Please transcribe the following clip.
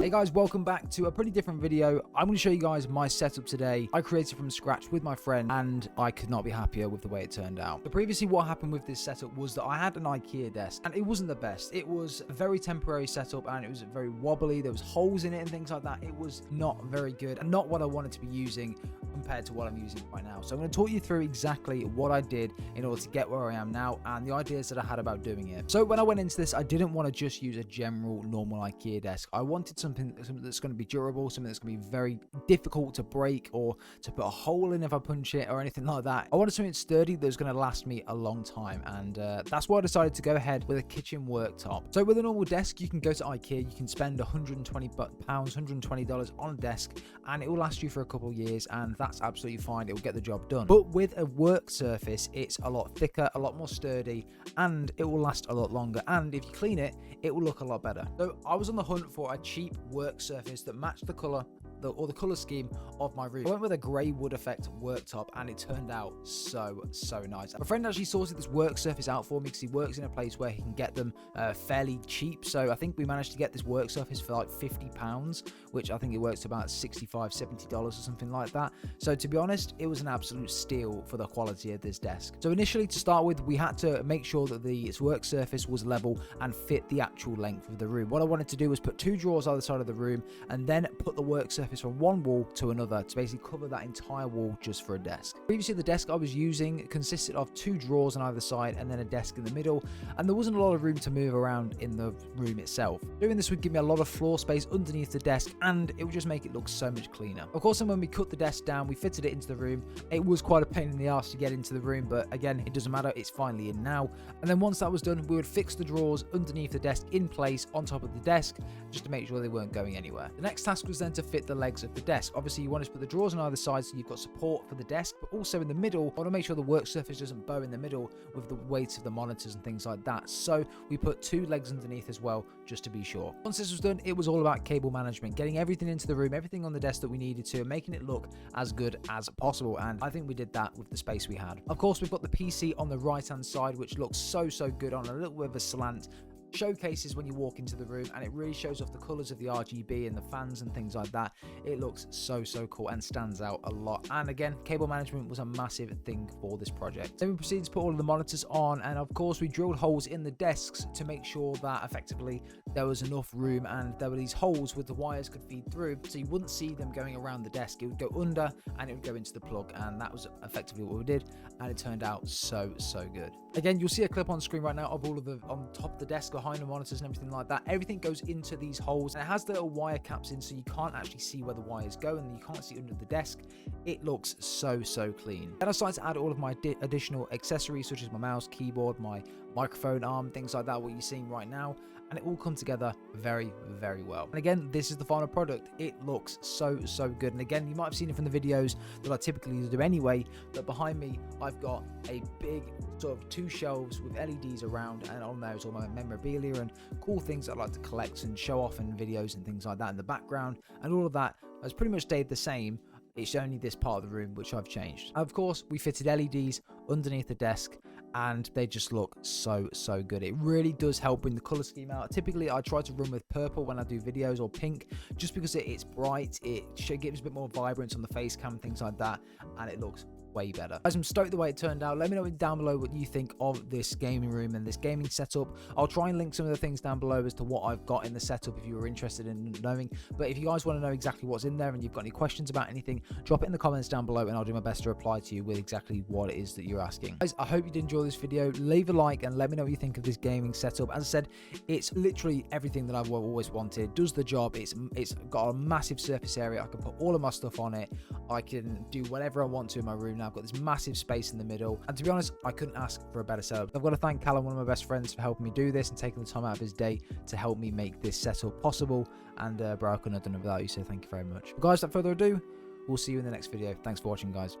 Hey guys, welcome back to a pretty different video. I'm going to show you guys my setup today. I created from scratch with my friend and I could not be happier with the way it turned out. But previously what happened with this setup was that I had an IKEA desk and it wasn't the best. It was a very temporary setup and it was very wobbly. There was holes in it and things like that. It was not very good and not what I wanted to be using compared to what I'm using right now. So I'm going to talk you through exactly what I did in order to get where I am now and the ideas that I had about doing it. So when I went into this, I didn't want to just use a general normal IKEA desk. I wanted something that's going to be durable, something that's going to be very difficult to break or to put a hole in if I punch it or anything like that. I wanted something sturdy that was going to last me a long time, and that's why I decided to go ahead with a kitchen worktop. So with a normal desk, you can go to IKEA, you can spend £120, $120 on a desk, and it will last you for a couple of years, and that's absolutely fine. It will get the job done. But with a work surface, it's a lot thicker, a lot more sturdy, and it will last a lot longer. And if you clean it, it will look a lot better. So I was on the hunt for a cheap work surface that matched the color or the color scheme of my room. I went with a grey wood effect worktop and it turned out so nice. My friend actually sorted this work surface out for me because he works in a place where he can get them fairly cheap. So I think we managed to get this work surface for like £50, which I think it works to about $65, $70 or something like that. So to be honest, it was an absolute steal for the quality of this desk. So initially, to start with, we had to make sure that its work surface was level and fit the actual length of the room. What I wanted to do was put 2 drawers either side of the room and then put the work surface from one wall to another to basically cover that entire wall just for a desk. Previously, the desk I was using consisted of 2 drawers on either side and then a desk in the middle, and there wasn't a lot of room to move around in the room itself. Doing this would give me a lot of floor space underneath the desk and it would just make it look so much cleaner. Of course, then when we cut the desk down, we fitted it into the room. It was quite a pain in the ass to get into the room, but again, it doesn't matter, it's finally in now. And then once that was done, we would fix the drawers underneath the desk in place on top of the desk just to make sure they weren't going anywhere. The next task was then to fit the legs of the desk. Obviously, you want to put the drawers on either side so you've got support for the desk, but also in the middle, I want to make sure the work surface doesn't bow in the middle with the weight of the monitors and things like that. So we put 2 legs underneath as well, just to be sure. Once this was done, it was all about cable management, getting everything into the room, everything on the desk that we needed to, making it look as good as possible. And I think we did that with the space we had. Of course, we've got the PC on the right hand side, which looks so good on a little bit of a slant. Showcases when you walk into the room, and it really shows off the colors of the RGB and the fans and things like that. It looks so cool and stands out a lot. And again, cable management was a massive thing for this project. Then we proceeded to put all of the monitors on, and of course we drilled holes in the desks to make sure that effectively there was enough room and there were these holes where the wires could feed through, so you wouldn't see them going around the desk. It would go under and it would go into the plug, and that was effectively what we did, and it turned out so good. Again, you'll see a clip on screen right now of all of the on top of the desk, behind the monitors and everything like that. Everything goes into these holes, and it has the little wire caps in, so you can't actually see where the wires go and you can't see under the desk. It looks so clean. Then I started to add all of my additional accessories such as my mouse, keyboard, my microphone arm, things like that, what you're seeing right now, and it all come together very well. And again, this is the final product. It looks so good. And again, you might have seen it from the videos that I typically do anyway, but behind me I've got a big sort of 2 shelves with LEDs around, and on there is all my memorabilia and cool things I like to collect and show off in videos and things like that in the background, and all of that has pretty much stayed the same. It's only this part of the room which I've changed. Of course, we fitted LEDs underneath the desk, and they just look so good. It really does help bring the color scheme out. Typically, I try to run with purple when I do videos, or pink, just because it's bright. It gives a bit more vibrance on the face cam, things like that, and it looks way better. Guys, I'm stoked the way it turned out. Let me know down below what you think of this gaming room and this gaming setup. I'll try and link some of the things down below as to what I've got in the setup if you were interested in knowing. But if you guys want to know exactly what's in there and you've got any questions about anything, drop it in the comments down below and I'll do my best to reply to you with exactly what it is that you're asking. Guys, I hope you did enjoy this video. Leave a like and let me know what you think of this gaming setup. As I said, it's literally everything that I've always wanted. Does the job. It's got a massive surface area. I can put all of my stuff on it. I can do whatever I want to in my room now. I've got this massive space in the middle, and to be honest, I couldn't ask for a better setup. I've got to thank Callum, one of my best friends, for helping me do this and taking the time out of his day to help me make this setup possible. And bro, I couldn't have done it without you, so thank you very much. But guys, without further ado, we'll see you in the next video. Thanks for watching, guys.